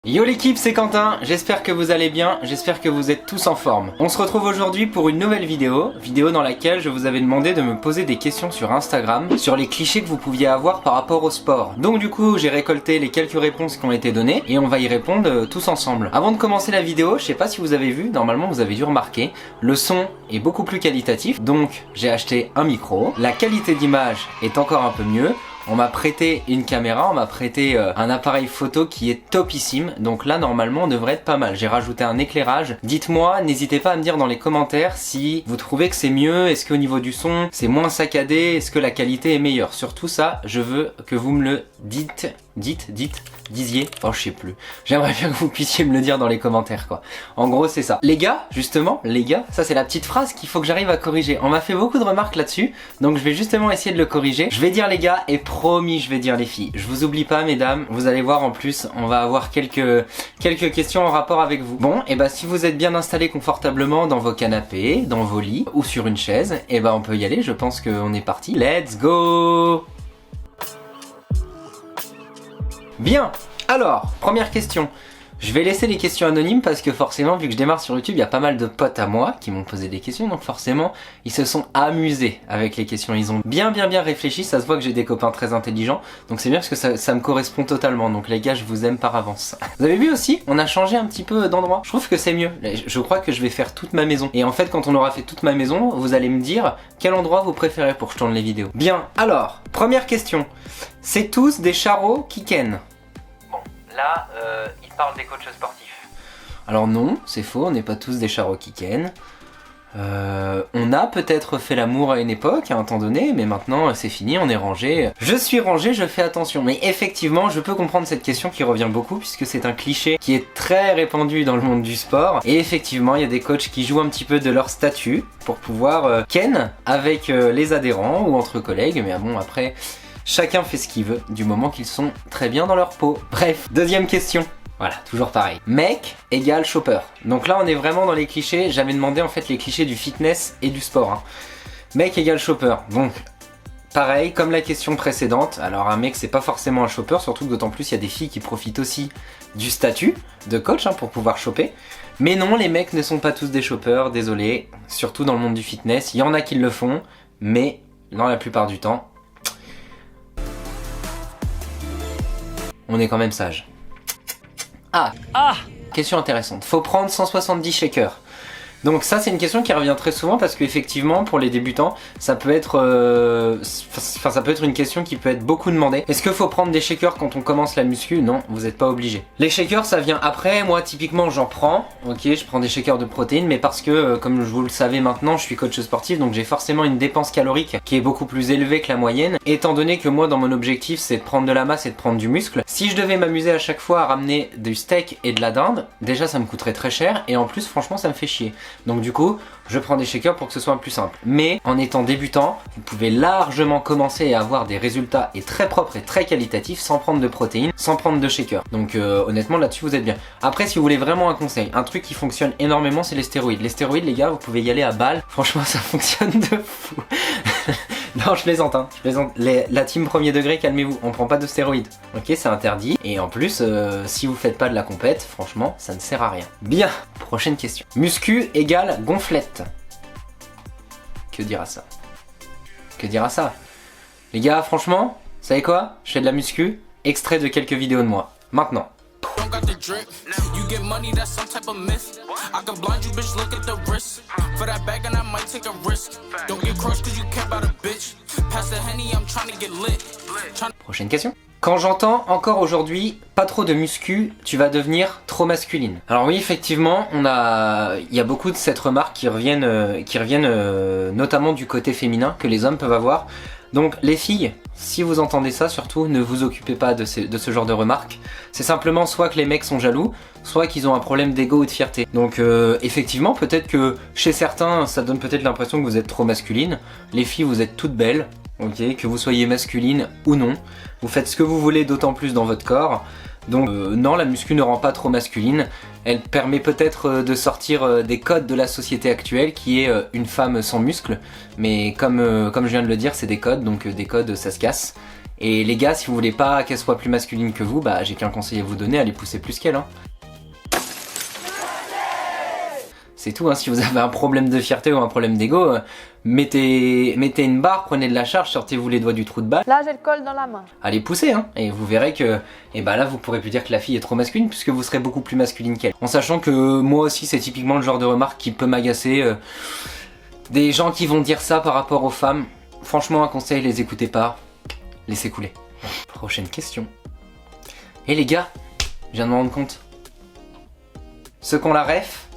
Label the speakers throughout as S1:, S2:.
S1: Yo l'équipe, c'est Quentin, j'espère que vous allez bien, j'espère que vous êtes tous en forme. On se retrouve aujourd'hui pour une nouvelle vidéo dans laquelle je vous avais demandé de me poser des questions sur Instagram sur les clichés que vous pouviez avoir par rapport au sport. Donc du coup, j'ai récolté les quelques réponses qui ont été données et on va y répondre tous ensemble. Avant de commencer la vidéo, je sais pas si vous avez vu, normalement vous avez dû remarquer, le son est beaucoup plus qualitatif, donc j'ai acheté un micro, la qualité d'image est encore un peu mieux. On m'a prêté une caméra, on m'a prêté un appareil photo qui est topissime. Donc là, normalement, on devrait être pas mal. J'ai rajouté un éclairage. Dites-moi, n'hésitez pas à me dire dans les commentaires si vous trouvez que c'est mieux. Est-ce qu'au niveau du son, c'est moins saccadé? Est-ce que la qualité est meilleure? Surtout ça, je veux que vous me le disiez. Oh, je sais plus. J'aimerais bien que vous puissiez me le dire dans les commentaires, quoi. En gros, c'est ça. Les gars, justement, ça c'est la petite phrase qu'il faut que j'arrive à corriger. On m'a fait beaucoup de remarques là-dessus, donc je vais justement essayer de le corriger. Je vais dire les gars et promis, je vais dire les filles. Je vous oublie pas, mesdames. Vous allez voir, en plus, on va avoir quelques questions en rapport avec vous. Bon, et bah si vous êtes bien installés confortablement dans vos canapés, dans vos lits ou sur une chaise, et bah on peut y aller. Je pense qu'on est parti. Let's go! Bien, alors, première question. Je vais laisser les questions anonymes parce que forcément, vu que je démarre sur YouTube, il y a pas mal de potes à moi qui m'ont posé des questions, donc forcément, ils se sont amusés avec les questions. Ils ont bien réfléchi, ça se voit que j'ai des copains très intelligents, donc c'est bien parce que ça me correspond totalement, donc les gars, je vous aime par avance. Vous avez vu aussi, on a changé un petit peu d'endroit. Je trouve que c'est mieux. Je crois que je vais faire toute ma maison. Et en fait, quand on aura fait toute ma maison, vous allez me dire quel endroit vous préférez pour que je tourne les vidéos. Bien, alors, première question. C'est tous des charros qui kennent? Là, il parle des coachs sportifs. Alors non, c'est faux, on n'est pas tous des charros qui kennent. On a peut-être fait l'amour à une époque, à un temps donné, mais maintenant c'est fini, on est rangé. Je suis rangé, je fais attention. Mais effectivement, je peux comprendre cette question qui revient beaucoup, puisque c'est un cliché qui est très répandu dans le monde du sport. Et effectivement, il y a des coachs qui jouent un petit peu de leur statut pour pouvoir ken avec les adhérents ou entre collègues. Mais bon, après... chacun fait ce qu'il veut, du moment qu'ils sont très bien dans leur peau. Bref, deuxième question. Voilà, toujours pareil. Mec égale chopper. Donc là, on est vraiment dans les clichés. J'avais demandé en fait les clichés du fitness et du sport. Hein. Mec égale chopper. Donc, pareil, comme la question précédente. Alors un mec, c'est pas forcément un chopper, surtout que d'autant plus, il y a des filles qui profitent aussi du statut de coach pour pouvoir choper. Mais non, les mecs ne sont pas tous des choppers, désolé. Surtout dans le monde du fitness. Il y en a qui le font, mais dans la plupart du temps, on est quand même sage. Ah, question intéressante. Faut prendre 170 shakers. Donc ça c'est une question qui revient très souvent parce qu'effectivement pour les débutants ça peut être ça peut être une question qui peut être beaucoup demandée. Est-ce qu'il faut prendre des shakers quand on commence la muscu? Non, vous n'êtes pas obligé. Les shakers ça vient après, moi typiquement j'en prends, ok, je prends des shakers de protéines mais parce que comme vous le savez maintenant je suis coach sportif donc j'ai forcément une dépense calorique qui est beaucoup plus élevée que la moyenne étant donné que moi dans mon objectif c'est de prendre de la masse et de prendre du muscle. Si je devais m'amuser à chaque fois à ramener du steak et de la dinde, déjà ça me coûterait très cher et en plus franchement ça me fait chier. Donc du coup, je prends des shakers pour que ce soit plus simple. Mais en étant débutant, vous pouvez largement commencer à avoir des résultats et très propres et très qualitatifs sans prendre de protéines, sans prendre de shakers. Donc honnêtement là-dessus vous êtes bien. Après si vous voulez vraiment un conseil, un truc qui fonctionne énormément c'est les stéroïdes. Les stéroïdes les gars, vous pouvez y aller à balle. Franchement ça fonctionne de fou. Non je plaisante hein, je plaisante. La team premier degré, calmez-vous, on prend pas de stéroïdes. Ok, c'est interdit. Et en plus, si vous faites pas de la compète, franchement ça ne sert à rien. Bien, prochaine question. Muscu égale gonflette. Que dira ça? Que dira ça? Les gars, franchement, vous savez quoi? Je fais de la muscu, extrait de quelques vidéos de moi. Maintenant. Prochaine question. Quand j'entends encore aujourd'hui pas trop de muscu, tu vas devenir trop masculine. Alors oui effectivement, il y a beaucoup de cette remarque qui reviennent notamment du côté féminin que les hommes peuvent avoir. Donc les filles, si vous entendez ça surtout, ne vous occupez pas de ce genre de remarques. C'est simplement soit que les mecs sont jaloux, soit qu'ils ont un problème d'ego ou de fierté. Donc effectivement, peut-être que chez certains, ça donne peut-être l'impression que vous êtes trop masculine. Les filles, vous êtes toutes belles, ok, que vous soyez masculine ou non. Vous faites ce que vous voulez d'autant plus dans votre corps. Donc non, la muscu ne rend pas trop masculine. Elle permet peut-être de sortir des codes de la société actuelle qui est une femme sans muscles. Mais comme je viens de le dire, c'est des codes, donc des codes ça se casse. Et les gars, si vous voulez pas qu'elle soit plus masculine que vous, bah j'ai qu'un conseil à vous donner, allez pousser plus qu'elle. Hein. C'est tout, hein. Si vous avez un problème de fierté ou un problème d'ego, mettez une barre, prenez de la charge, sortez-vous les doigts du trou de balle.
S2: Là, j'ai le col dans la main.
S1: Allez pousser, hein, et vous verrez que là vous pourrez plus dire que la fille est trop masculine puisque vous serez beaucoup plus masculine qu'elle. En sachant que moi aussi c'est typiquement le genre de remarque qui peut m'agacer. Des gens qui vont dire ça par rapport aux femmes, franchement un conseil, les écoutez pas, laissez couler. Prochaine question. Et les gars, je viens de me rendre compte. Ceux qui ont la ref,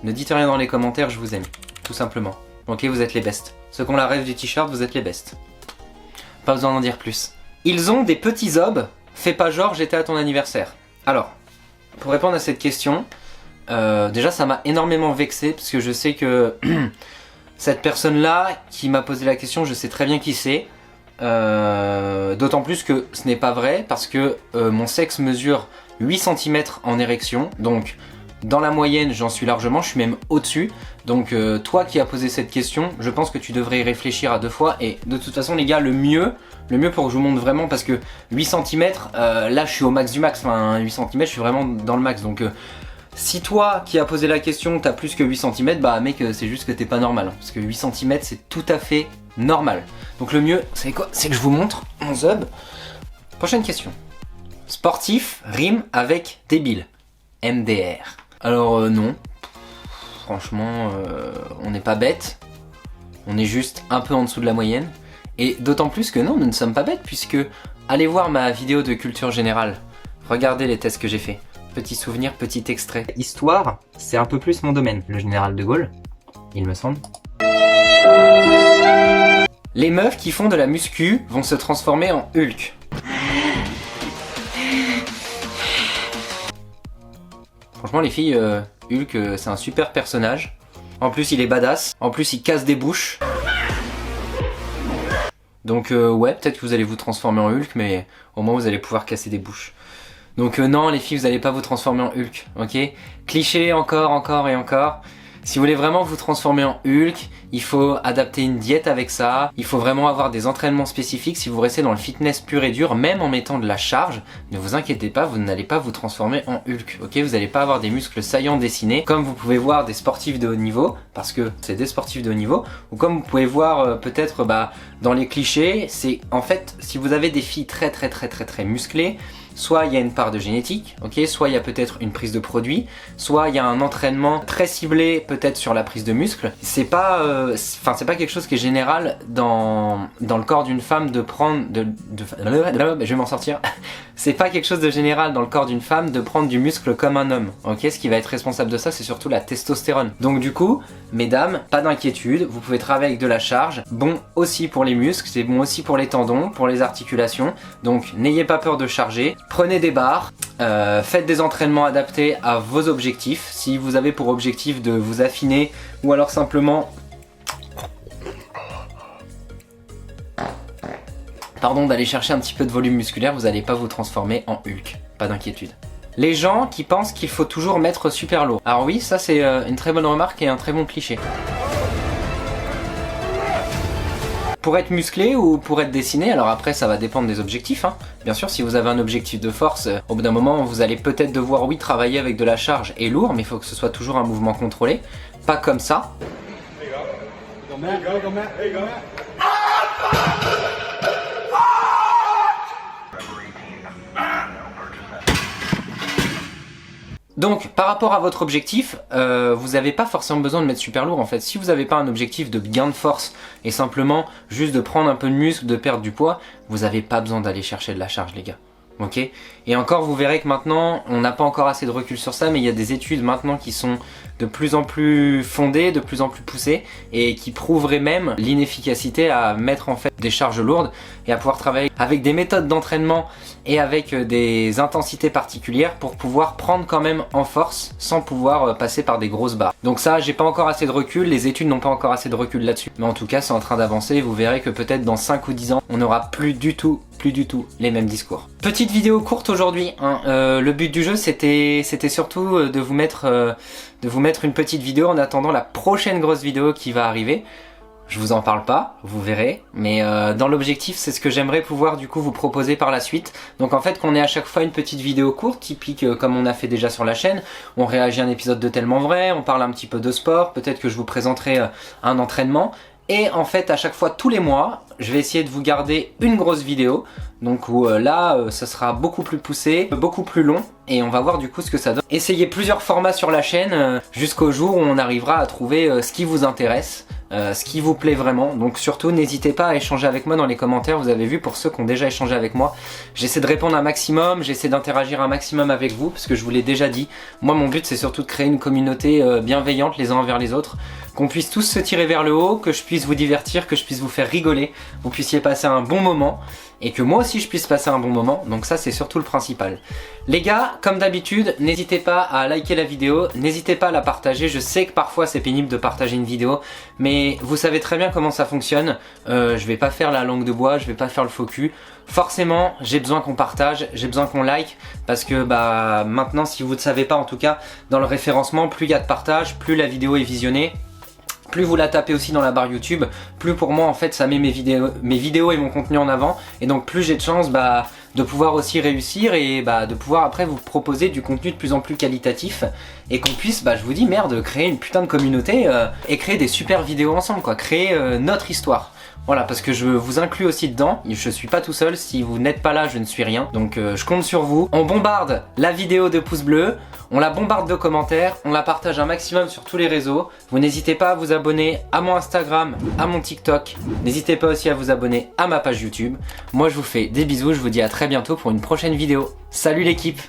S1: ne dites rien dans les commentaires, je vous aime, tout simplement. Ok, vous êtes les bestes. Ceux qui ont la rêve du t-shirt, vous êtes les bestes. Pas besoin d'en dire plus. Ils ont des petits obs, fais pas genre j'étais à ton anniversaire. Alors, pour répondre à cette question, déjà ça m'a énormément vexé parce que je sais que cette personne-là qui m'a posé la question, je sais très bien qui c'est. D'autant plus que ce n'est pas vrai parce que mon sexe mesure 8 cm en érection, donc dans la moyenne j'en suis largement, je suis même au-dessus. Donc toi qui as posé cette question, je pense que tu devrais y réfléchir à 2 fois. Et de toute façon les gars, le mieux pour que je vous montre vraiment, parce que 8 cm, là je suis au max du max, enfin 8 cm je suis vraiment dans le max. Donc si toi qui as posé la question t'as plus que 8 cm, bah mec c'est juste que t'es pas normal. Parce que 8 cm c'est tout à fait normal. Donc le mieux, c'est quoi? C'est que je vous montre mon zub. Prochaine question. Sportif rime avec débile. MDR. Alors non. Franchement, on n'est pas bête. On est juste un peu en dessous de la moyenne. Et d'autant plus que non, nous ne sommes pas bêtes puisque allez voir ma vidéo de culture générale. Regardez les tests que j'ai fait. Petit souvenir, petit extrait. Histoire, c'est un peu plus mon domaine. Le général de Gaulle, il me semble. Les meufs qui font de la muscu vont se transformer en Hulk. Franchement les filles, Hulk c'est un super personnage. En plus il est badass, en plus il casse des bouches. Donc ouais, peut-être que vous allez vous transformer en Hulk, mais au moins vous allez pouvoir casser des bouches. Donc non les filles, vous n'allez pas vous transformer en Hulk, ok? Cliché encore et encore. Si vous voulez vraiment vous transformer en Hulk, il faut adapter une diète avec ça. Il faut vraiment avoir des entraînements spécifiques. Si vous restez dans le fitness pur et dur, même en mettant de la charge, ne vous inquiétez pas, vous n'allez pas vous transformer en Hulk. Ok, vous n'allez pas avoir des muscles saillants dessinés, comme vous pouvez voir des sportifs de haut niveau, parce que c'est des sportifs de haut niveau, ou comme vous pouvez voir peut-être dans les clichés, c'est en fait si vous avez des filles très musclées, soit il y a une part de génétique, ok, soit il y a peut-être une prise de produit, soit il y a un entraînement très ciblé peut-être sur la prise de muscle. C'est pas quelque chose qui est général dans le corps d'une femme de prendre je vais m'en sortir. C'est pas quelque chose de général dans le corps d'une femme de prendre du muscle comme un homme, ok. Ce qui va être responsable de ça, c'est surtout la testostérone. Donc du coup, mesdames, pas d'inquiétude, vous pouvez travailler avec de la charge. Bon aussi pour les muscles, c'est bon aussi pour les tendons, pour les articulations. Donc n'ayez pas peur de charger. Prenez des barres, faites des entraînements adaptés à vos objectifs. Si vous avez pour objectif de vous affiner ou alors simplement d'aller chercher un petit peu de volume musculaire, vous n'allez pas vous transformer en Hulk, pas d'inquiétude. Les gens qui pensent qu'il faut toujours mettre super lourd. Alors oui, ça c'est une très bonne remarque et un très bon cliché. Pour être musclé ou pour être dessiné, alors après ça va dépendre des objectifs, hein. Bien sûr si vous avez un objectif de force, au bout d'un moment vous allez peut-être devoir oui travailler avec de la charge et lourd, mais il faut que ce soit toujours un mouvement contrôlé, pas comme ça. Donc par rapport à votre objectif, vous n'avez pas forcément besoin de mettre super lourd en fait. Si vous n'avez pas un objectif de gain de force et simplement juste de prendre un peu de muscle, de perdre du poids, vous n'avez pas besoin d'aller chercher de la charge les gars. Ok? Et encore vous verrez que maintenant, on n'a pas encore assez de recul sur ça, mais il y a des études maintenant qui sont de plus en plus fondées, de plus en plus poussées et qui prouveraient même l'inefficacité à mettre en fait des charges lourdes et à pouvoir travailler avec des méthodes d'entraînement et avec des intensités particulières pour pouvoir prendre quand même en force sans pouvoir passer par des grosses barres. Donc ça, j'ai pas encore assez de recul, les études n'ont pas encore assez de recul là-dessus. Mais en tout cas, c'est en train d'avancer et vous verrez que peut-être dans 5 ou 10 ans, on n'aura plus du tout les mêmes discours. Petite vidéo courte aujourd'hui, hein. Le but du jeu c'était surtout de vous mettre une petite vidéo en attendant la prochaine grosse vidéo qui va arriver. je vous en parle pas, vous verrez, mais dans l'objectif c'est ce que j'aimerais pouvoir du coup vous proposer par la suite. Donc en fait qu'on ait à chaque fois une petite vidéo courte, typique comme on a fait déjà sur la chaîne, on réagit à un épisode de Tellement Vrai, on parle un petit peu de sport, peut-être que je vous présenterai un entraînement. Et en fait à chaque fois tous les mois, je vais essayer de vous garder une grosse vidéo. Donc où là, ça sera beaucoup plus poussé, beaucoup plus long. Et on va voir du coup ce que ça donne. Essayez plusieurs formats sur la chaîne jusqu'au jour où on arrivera à trouver ce qui vous intéresse. Ce qui vous plaît vraiment. Donc surtout n'hésitez pas à échanger avec moi dans les commentaires. Vous avez vu, pour ceux qui ont déjà échangé avec moi, j'essaie de répondre un maximum, j'essaie d'interagir un maximum avec vous, parce que je vous l'ai déjà dit, moi mon but c'est surtout de créer une communauté bienveillante les uns envers les autres, qu'on puisse tous se tirer vers le haut, que je puisse vous divertir, que je puisse vous faire rigoler, vous puissiez passer un bon moment, et que moi aussi je puisse passer un bon moment. Donc ça c'est surtout le principal. Les gars, comme d'habitude, n'hésitez pas à liker la vidéo, n'hésitez pas à la partager. Je sais que parfois c'est pénible de partager une vidéo, mais vous savez très bien comment ça fonctionne. Je vais pas faire la langue de bois, je vais pas faire le faux cul. Forcément, j'ai besoin qu'on partage, j'ai besoin qu'on like, parce que bah maintenant, si vous ne savez pas en tout cas, dans le référencement, plus il y a de partage, plus la vidéo est visionnée. Plus vous la tapez aussi dans la barre YouTube, plus pour moi en fait ça met mes vidéos et mon contenu en avant, et donc plus j'ai de chance de pouvoir aussi réussir et de pouvoir après vous proposer du contenu de plus en plus qualitatif, et qu'on puisse, je vous dis merde, créer une putain de communauté et créer des super vidéos ensemble quoi, créer notre histoire. Voilà, parce que je vous inclus aussi dedans, je suis pas tout seul, si vous n'êtes pas là je ne suis rien, donc je compte sur vous. On bombarde la vidéo de pouces bleus, on la bombarde de commentaires, on la partage un maximum sur tous les réseaux. Vous n'hésitez pas à vous abonner à mon Instagram, à mon TikTok, n'hésitez pas aussi à vous abonner à ma page YouTube. Moi je vous fais des bisous, je vous dis à très bientôt pour une prochaine vidéo. Salut l'équipe!